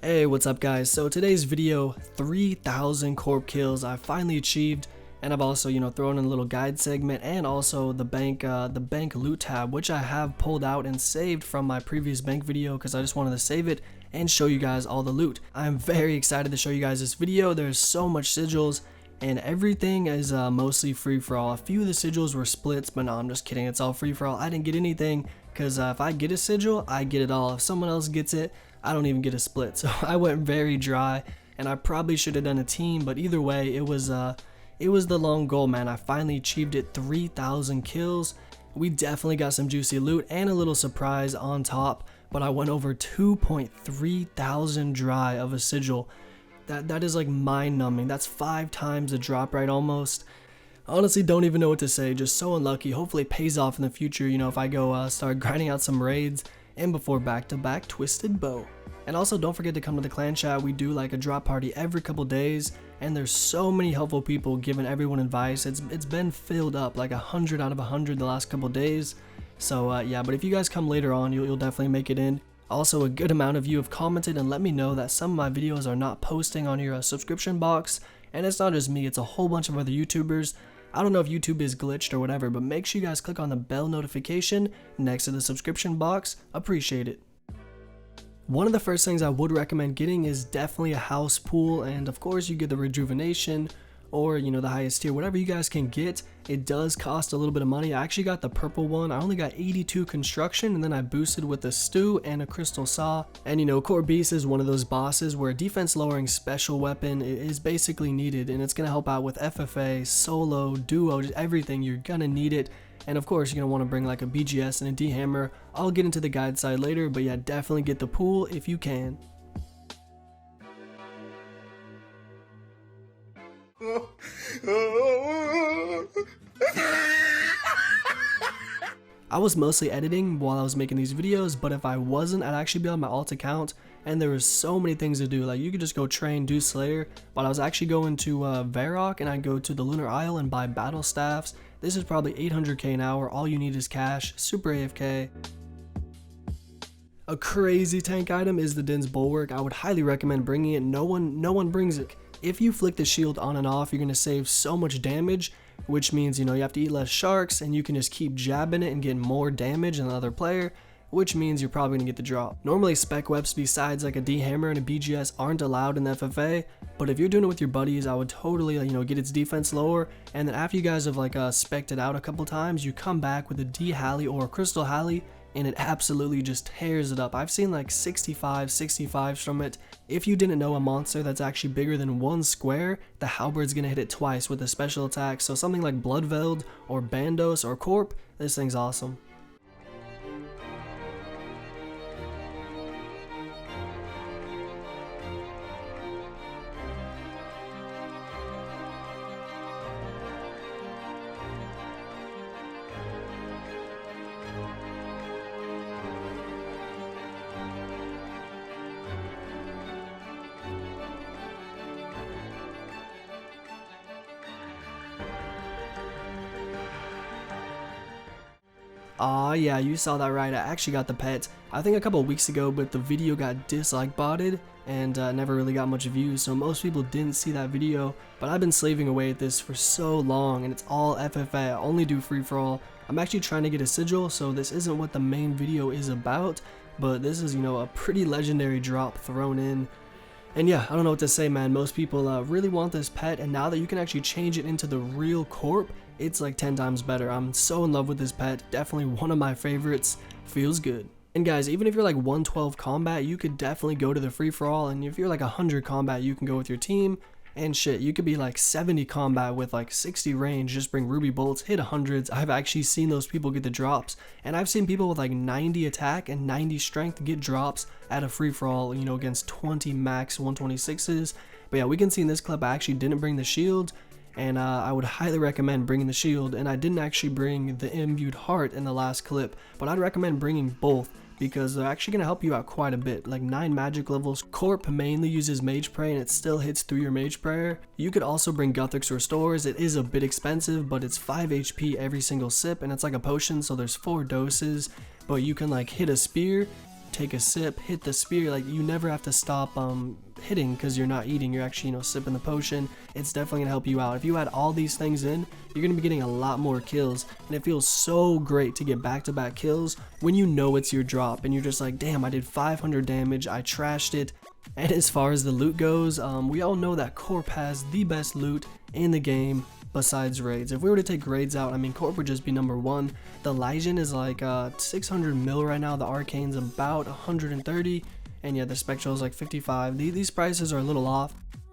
Hey, what's up guys? So today's video, 3,000 corp kills I finally achieved, and I've also, thrown in a little guide segment and also the bank loot tab, which I have pulled out and saved from my previous bank video because I just wanted to save it and show you guys all the loot. I'm very excited to show you guys this video. There's so much sigils and everything is mostly free for all. A few of the sigils were splits, but no, I'm just kidding. It's all free for all. I didn't get anything because if I get a sigil, I get it all. If someone else gets it, I don't even get a split. So I went very dry, and I probably should have done a team, but either way, it was the long goal, man. I finally achieved it, 3,000 kills. We definitely got some juicy loot and a little surprise on top, but I went over 2.3 thousand dry of a sigil. That is like mind-numbing. That's 5 times the drop rate almost. Honestly, don't even know what to say. Just so unlucky. Hopefully it pays off in the future, if I go start grinding out some raids and before back-to-back Twisted Bow. And also don't forget to come to the clan chat. We do like a drop party every couple days, and there's so many helpful people giving everyone advice. It's been filled up like 100 out of 100 the last couple days. So yeah, but if you guys come later on, you'll definitely make it in. Also, a good amount of you have commented and let me know that some of my videos are not posting on your subscription box, and it's not just me, it's a whole bunch of other YouTubers. I don't know if YouTube is glitched or whatever, but make sure you guys click on the bell notification next to the subscription box. Appreciate it. One of the first things I would recommend getting is definitely a house pool, and of course you get the rejuvenation or the highest tier, whatever you guys can get. It does cost a little bit of money. I actually got the purple one. I only got 82 construction, and then I boosted with a stew and a crystal saw. And Corp Beast is one of those bosses where a defense lowering special weapon is basically needed, and it's going to help out with FFA, solo, duo, just everything. You're going to need it. And of course, you're going to want to bring like a BGS and a D-hammer. I'll get into the guide side later, but yeah, definitely get the pool if you can. I was mostly editing while I was making these videos, but if I wasn't, I'd actually be on my alt account, and there was so many things to do. Like, you could just go train, do Slayer, but I was actually going to Varrock, and I'd go to the Lunar Isle and buy battle staffs. This is probably 800k an hour. All you need is cash, super AFK. A crazy tank item is the Din's Bulwark. I would highly recommend bringing it. No one brings it. If you flick the shield on and off, you're going to save so much damage, which means, you have to eat less sharks, and you can just keep jabbing it and get more damage than the other player, which means you're probably going to get the drop. Normally, spec weps besides like a D-hammer and a BGS aren't allowed in the FFA, but if you're doing it with your buddies, I would totally, get its defense lower, and then after you guys have like spec'd it out a couple times, you come back with a D-Halley or a Crystal Halley, and it absolutely just tears it up. I've seen like 65s from it. If you didn't know a monster that's actually bigger than one square, the halberd's gonna hit it twice with a special attack. So something like Bloodveld or Bandos or Corp, this thing's awesome. Aw, yeah, you saw that right. I actually got the pet, I think a couple weeks ago, but the video got dislike botted and never really got much views, so most people didn't see that video. But I've been slaving away at this for so long, and it's all FFA. I only do free-for-all. I'm actually trying to get a sigil, so this isn't what the main video is about, but this is, a pretty legendary drop thrown in. And yeah, I don't know what to say, man. Most people really want this pet, and now that you can actually change it into the real Corp, it's like 10 times better. I'm so in love with this pet. Definitely one of my favorites. Feels good. And guys, even if you're like 112 combat, you could definitely go to the free-for-all, and if you're like 100 combat, you can go with your team. And shit, you could be like 70 combat with like 60 range, just bring ruby bolts, hit 100s. I've actually seen those people get the drops, and I've seen people with like 90 attack and 90 strength get drops at a free-for-all, against 20 max 126s. But yeah, we can see in this clip I actually didn't bring the shield, and I would highly recommend bringing the shield, and I didn't actually bring the imbued heart in the last clip, but I'd recommend bringing both, because they're actually going to help you out quite a bit. Like 9 magic levels. Corp mainly uses Mage Prayer and it still hits through your Mage Prayer. You could also bring Guthric's Restores. It is a bit expensive, but it's 5 HP every single sip, and it's like a potion, so there's 4 doses. But you can like hit a spear take a sip, hit the spear. Like, you never have to stop hitting because you're not eating, you're actually, you know, sipping the potion. It's definitely gonna help you out. If you add all these things in, you're gonna be getting a lot more kills, and it feels so great to get back-to-back kills when you know it's your drop and you're just like, damn, I did 500 damage, I trashed it. And as far as the loot goes, we all know that Corp has the best loot in the game besides raids. If we were to take raids out, I mean, Corp would just be #1. The Legion is like 600 mil right now, the Arcane's about 130, and yeah, the Spectral is like 55. These prices are a little off,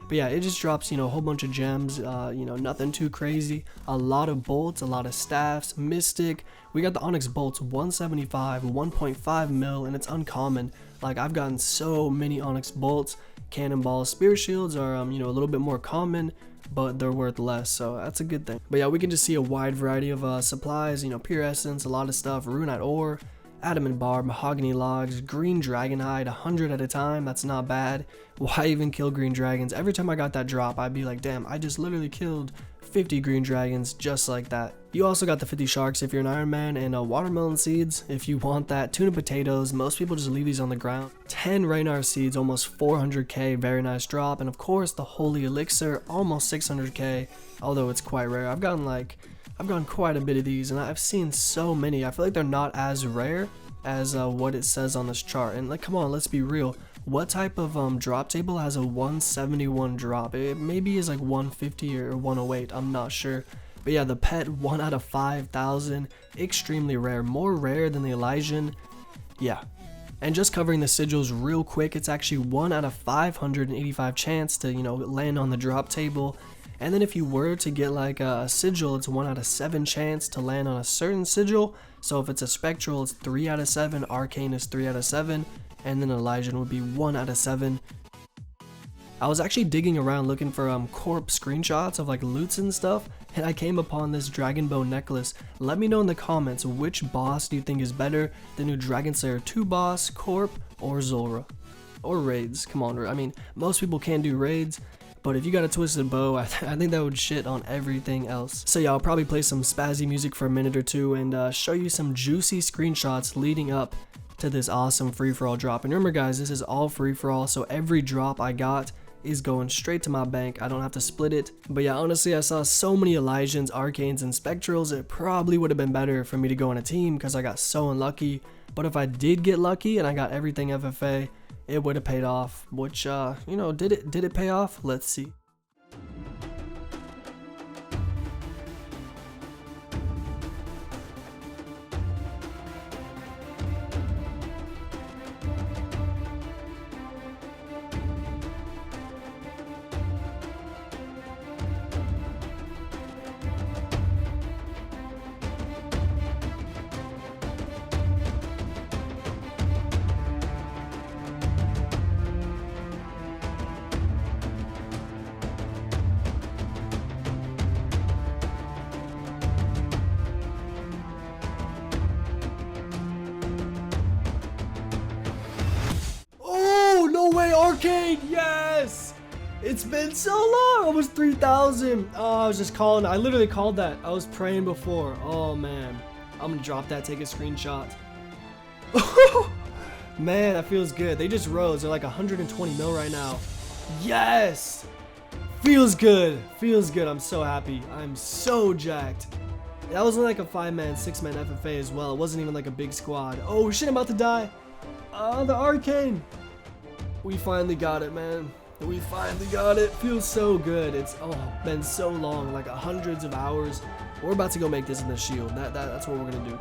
but yeah, it just drops, you know, a whole bunch of gems, you know, nothing too crazy. A lot of bolts, a lot of staffs, Mystic. We got the Onyx bolts, 175, 1.5 mil, and it's uncommon. Like, I've gotten so many Onyx bolts. Cannonballs, spear shields are, you know, a little bit more common, but they're worth less, so that's a good thing. But yeah, we can just see a wide variety of supplies, you know, pure essence, a lot of stuff, runite ore, adamant bar, mahogany logs, green dragon hide, 100 at a time. That's not bad. Why even kill green dragons? Every time I got that drop, I'd be like, damn, I just literally killed 50 green dragons just like that. You also got the 50 sharks if you're an Iron Man, and watermelon seeds if you want that. Tuna potatoes, most people just leave these on the ground. 10 Raynar seeds, almost 400k, very nice drop. And of course the holy elixir, almost 600k, although it's quite rare. I've gotten quite a bit of these, and I've seen so many. I feel like they're not as rare as what it says on this chart. And like, come on, let's be real. What type of drop table has a 171 drop? It maybe is like 150 or 108, I'm not sure. But yeah, the pet, 1 out of 5,000, extremely rare, more rare than the Elysian. Yeah. And just covering the sigils real quick, it's actually 1 out of 585 chance to, you know, land on the drop table. And then if you were to get like a sigil, it's 1 out of 7 chance to land on a certain sigil. So if it's a spectral, it's 3 out of 7, arcane is 3 out of 7, and then Elysian would be 1 out of 7. I was actually digging around looking for Corp screenshots of like loots and stuff, and I came upon this Dragon Bow necklace. Let me know in the comments, which boss do you think is better, the new Dragon Slayer 2 boss, Corp, or Zulrah? Or raids, come on. I mean, most people can't do raids, but if you got a twisted bow, I think that would shit on everything else. So yeah, I'll probably play some spazzy music for a minute or two and show you some juicy screenshots leading up to this awesome free-for-all drop. And remember guys, this is all free-for-all, so every drop I got is going straight to my bank. I don't have to split it. But yeah, honestly, I saw so many Elysians, Arcanes, and Spectrals, it probably would have been better for me to go on a team because I got so unlucky. But if I did get lucky and I got everything FFA, it would have paid off, which, you know, did it pay off? Let's see. Way Arcane, yes! It's been so long, almost 3,000. Oh, I was just calling, I literally called that. I was praying before. Oh man, I'm gonna drop that, take a screenshot. Man, that feels good. They just rose, they're like 120 mil right now. Yes! Feels good, I'm so happy. I'm so jacked. That was like a 5-man, 6-man FFA as well. It wasn't even like a big squad. Oh shit, I'm about to die. The Arcane. We finally got it, man. We finally got it. Feels so good. It's been so long, like hundreds of hours. We're about to go make this in the shield. That's what we're gonna do.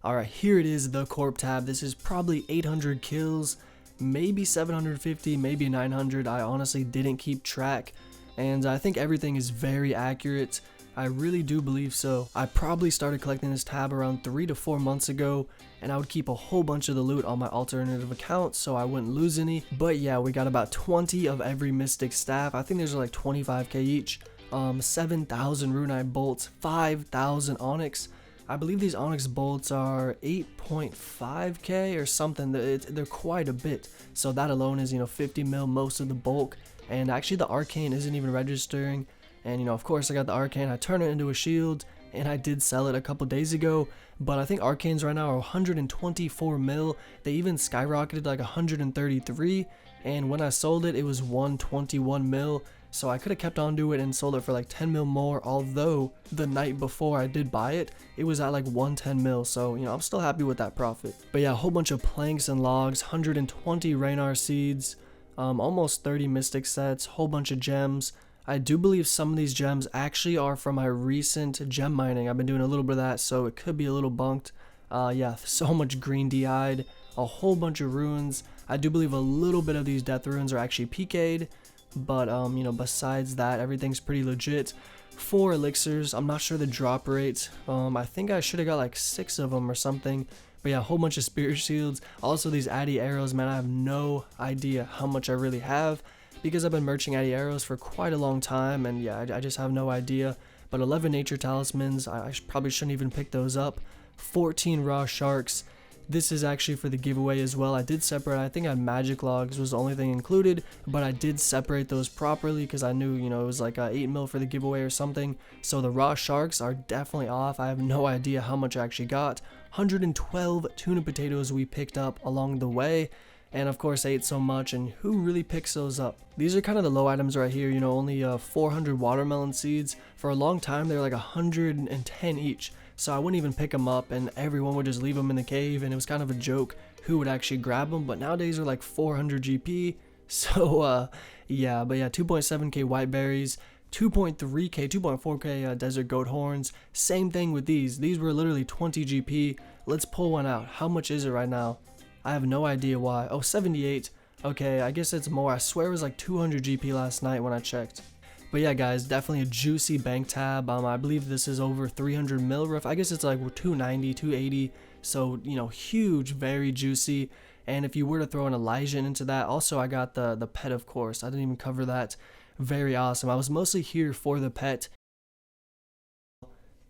Alright, here it is, the Corp tab. This is probably 800 kills, maybe 750, maybe 900. I honestly didn't keep track, and I think everything is very accurate. I really do believe so. I probably started collecting this tab around 3 to 4 months ago, and I would keep a whole bunch of the loot on my alternative account so I wouldn't lose any. But yeah, we got about 20 of every mystic staff. I think there's like 25k each. 7,000 runite bolts, 5,000 onyx. I believe these onyx bolts are 8.5k or something. They're quite a bit. So that alone is, 50 mil most of the bulk. And actually the Arcane isn't even registering. And of course I got the Arcane, I turned it into a shield, and I did sell it a couple days ago, but I think Arcanes right now are 124 mil, they even skyrocketed like 133, and when I sold it, it was 121 mil, so I could have kept on to it and sold it for like 10 mil more, although the night before I did buy it, it was at like 110 mil, so I'm still happy with that profit. But yeah, a whole bunch of planks and logs, 120 Raynar seeds, almost 30 mystic sets, whole bunch of gems. I do believe some of these gems actually are from my recent gem mining. I've been doing a little bit of that, so it could be a little bunked. Yeah, so much green DI'd, a whole bunch of runes. I do believe a little bit of these death runes are actually PK'd, but besides that, everything's pretty legit. 4 elixirs, I'm not sure the drop rate. I think I should have got like 6 of them or something. But yeah, a whole bunch of spirit shields. Also these Addy arrows, man, I have no idea how much I really have, because I've been merching Addy arrows for quite a long time, and yeah, I just have no idea. But 11 nature talismans, I probably shouldn't even pick those up. 14 raw sharks. This is actually for the giveaway as well. I did separate, I think I had magic logs was the only thing included, but I did separate those properly because I knew, it was like 8 mil for the giveaway or something. So the raw sharks are definitely off. I have no idea how much I actually got. 112 tuna potatoes we picked up along the way. And of course I ate so much, and who really picks those up? These are kind of the low items right here, only 400 watermelon seeds. For a long time they were like 110 each, so I wouldn't even pick them up, and everyone would just leave them in the cave, and it was kind of a joke who would actually grab them. But nowadays they're like 400 GP, so yeah. But yeah, 2.7k white berries, 2.3k, 2.4k desert goat horns. Same thing with these were literally 20 GP. Let's pull one out. How much is it right now? I have no idea why. Oh, 78. Okay, I guess it's more. I swear it was like 200 GP last night when I checked. But yeah, guys, definitely a juicy bank tab. I believe this is over 300 mil rough. I guess it's like 290, 280. So, huge, very juicy. And if you were to throw an Elijah into that, also I got the pet, of course. I didn't even cover that. Very awesome. I was mostly here for the pet,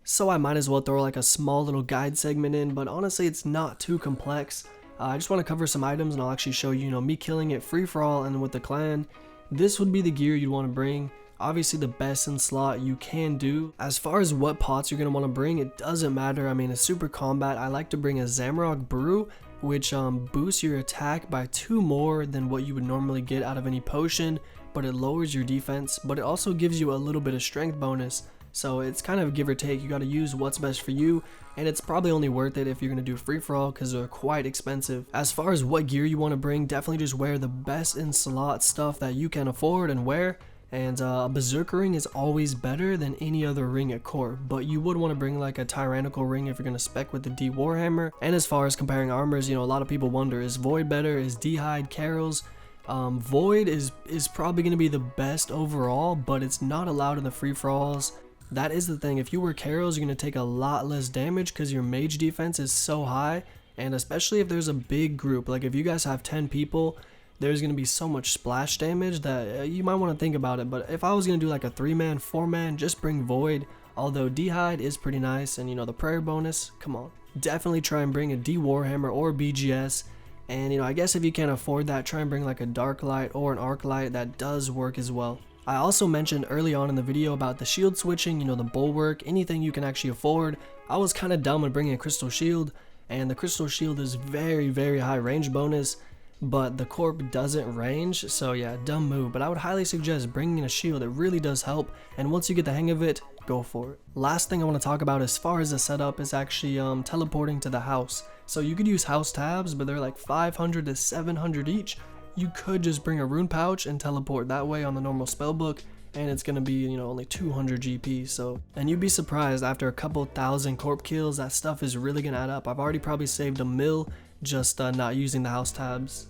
so I might as well throw like a small little guide segment in, but honestly it's not too complex. I just want to cover some items, and I'll actually show you, me killing it free for all and with the clan. This would be the gear you'd want to bring. Obviously the best in slot you can do. As far as what pots you're going to want to bring, it doesn't matter. I mean, a super combat, I like to bring a Zamrock brew, which boosts your attack by 2 more than what you would normally get out of any potion, but it lowers your defense, but it also gives you a little bit of strength bonus. So it's kind of give or take. You got to use what's best for you, and it's probably only worth it if you're going to do free for all because they're quite expensive. As far as what gear you want to bring, definitely just wear the best in slot stuff that you can afford and wear. And a berserker ring is always better than any other ring at Corp, but you would want to bring like a tyrannical ring if you're going to spec with the D Warhammer. And as far as comparing armors, a lot of people wonder, is Void better? Is D-Hide, Carol's? Void is probably going to be the best overall, but it's not allowed in the free-for-alls. That is the thing. If you were Carol's, you're going to take a lot less damage because your mage defense is so high, and especially if there's a big group, like if you guys have 10 people, there's going to be so much splash damage that you might want to think about it. But if I was going to do like a 3-man, 4-man, just bring Void. Although D-Hide is pretty nice, and the prayer bonus, come on. Definitely try and bring a D Warhammer or BGS. And I guess if you can't afford that, try and bring like a Dark Light or an Arc Light. That does work as well. I also mentioned early on in the video about the shield switching, the bulwark, anything you can actually afford. I was kind of dumb with bringing a crystal shield, and the crystal shield is very, very high range bonus, but the Corp doesn't range, so yeah, dumb move. But I would highly suggest bringing a shield. It really does help, and once you get the hang of it, go for it. Last thing I want to talk about as far as the setup is actually teleporting to the house. So you could use house tabs, but they're like 500 to 700 each. You could just bring a rune pouch and teleport that way on the normal spellbook, and it's gonna be only 200 GP. So, and you'd be surprised after a couple thousand corp kills, that stuff is really gonna add up. I've already probably saved a mil just not using the house tabs.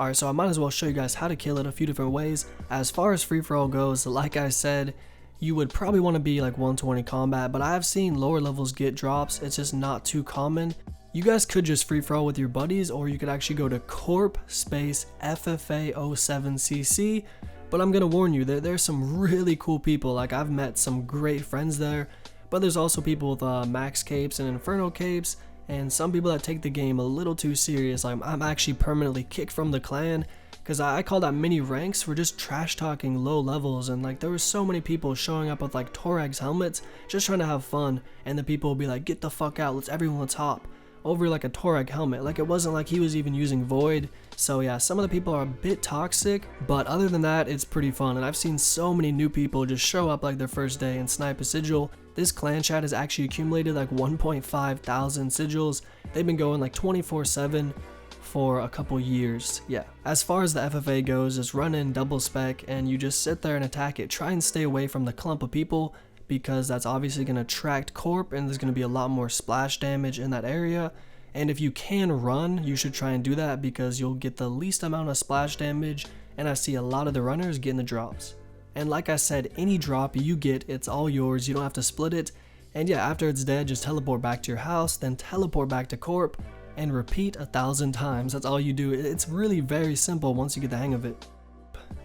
Alright, so I might as well show you guys how to kill it a few different ways. As far as free for all goes, like I said, you would probably want to be like 120 combat, but I have seen lower levels get drops. It's just not too common. You guys could just free for all with your buddies, or you could actually go to Corp space FFA07CC. But I'm gonna warn you, there's some really cool people. Like, I've met some great friends there, but there's also people with max capes and inferno capes, and some people that take the game a little too serious. I'm actually permanently kicked from the clan because I call that mini ranks for just trash talking low levels. And like, there were so many people showing up with like Torag's helmets just trying to have fun, and the people would be like, get the fuck out, let's hop over like a Torag helmet. Like, it wasn't like he was even using void. So yeah, some of the people are a bit toxic, but other than that, it's pretty fun. And I've seen so many new people just show up like their first day and snipe a sigil. This clan chat has actually accumulated like 1.5 thousand sigils. They've been going like 24/7 for a couple years. Yeah, as far as the FFA goes, just run in double spec and you just sit there and attack it. Try and stay away from the clump of people, because that's obviously going to attract corp, and there's going to be a lot more splash damage in that area. And if you can run, you should try and do that, because you'll get the least amount of splash damage, and I see a lot of the runners getting the drops. And like I said, any drop you get, it's all yours. You don't have to split it. And yeah, after it's dead, just teleport back to your house, then teleport back to corp, and repeat 1,000 times. That's all you do. It's really very simple once you get the hang of it.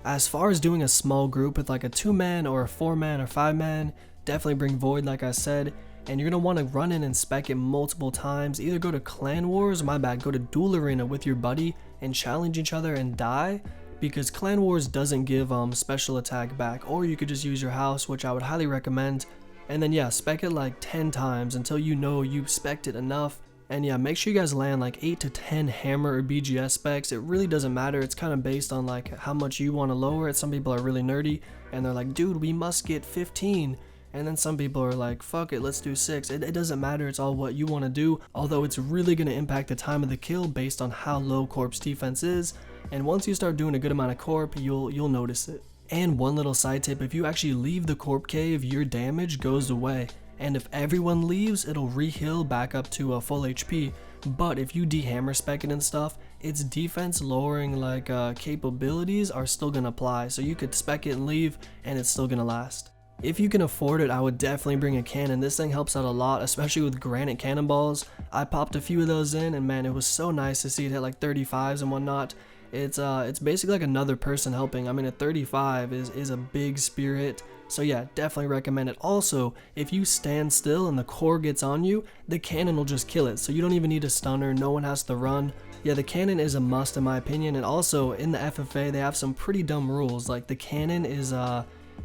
As far as doing a small group with like a 2-man or a 4-man or 5-man, definitely bring void like I said, and you're going to want to run in and spec it multiple times. Either go to clan wars, go to duel arena with your buddy and challenge each other and die, because clan wars doesn't give special attack back. Or you could just use your house, which I would highly recommend, and then yeah, spec it like 10 times until you know you've spec'd it enough. And yeah, make sure you guys land like 8 to 10 hammer or BGS specs. It really doesn't matter. It's kind of based on like how much you want to lower it. Some people are really nerdy and they're like, dude, we must get 15. And then some people are like, fuck it, let's do 6. It doesn't matter, it's all what you want to do, although it's really going to impact the time of the kill based on how low corp's defense is. And once you start doing a good amount of corp, you'll notice it. And one little side tip, if you actually leave the corp cave, your damage goes away. And if everyone leaves, it'll re-heal back up to a full HP. But if you de-hammer spec it and stuff, its defense lowering like capabilities are still going to apply. So you could spec it and leave, and it's still going to last. If you can afford it, I would definitely bring a cannon. This thing helps out a lot, especially with granite cannonballs. I popped a few of those in, and man, it was so nice to see it hit like 35s and whatnot. It's basically like another person helping. I mean, a 35 is a big spear hit. So yeah, definitely recommend it. Also, if you stand still and the core gets on you, the cannon will just kill it. So you don't even need a stunner, no one has to run. Yeah, the cannon is a must in my opinion. And also in the FFA, they have some pretty dumb rules. Like the cannon is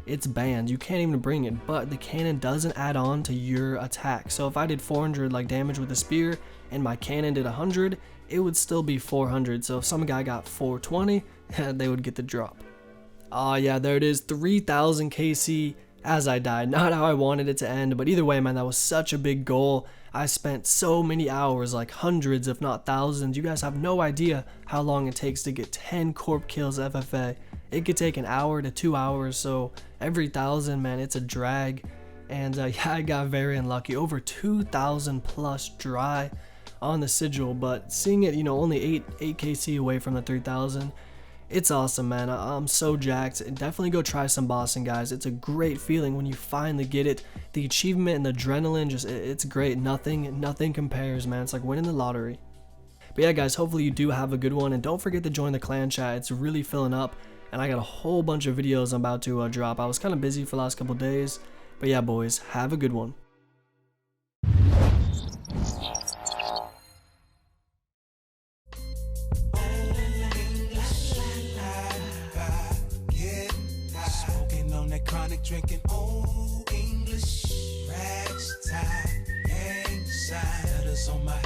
it's banned, you can't even bring it, but the cannon doesn't add on to your attack. So if I did 400 like damage with a spear and my cannon did 100, it would still be 400. So if some guy got 420, they would get the drop. Oh yeah, there it is, 3000 KC as I died. Not how I wanted it to end, but either way, man, that was such a big goal. I spent so many hours, like hundreds if not thousands. You guys have no idea how long it takes to get 10 corp kills FFA. It could take an hour to 2 hours, so every 1,000, man, it's a drag. And yeah, I got very unlucky. Over 2,000 plus dry on the sigil, but seeing it, you know, only 8 KC away from the 3,000, it's awesome, man. I'm so jacked. Definitely go try some bossing, guys. It's a great feeling when you finally get it. The achievement and the adrenaline, just it's great. Nothing compares, man. It's like winning the lottery. But yeah, guys, hopefully you do have a good one, and don't forget to join the clan chat. It's really filling up, and I got a whole bunch of videos I'm about to drop. I was kind of busy for the last couple days, but yeah, boys, have a good one. Chronic drinking, old English, rags, tie, gang sign, letters on my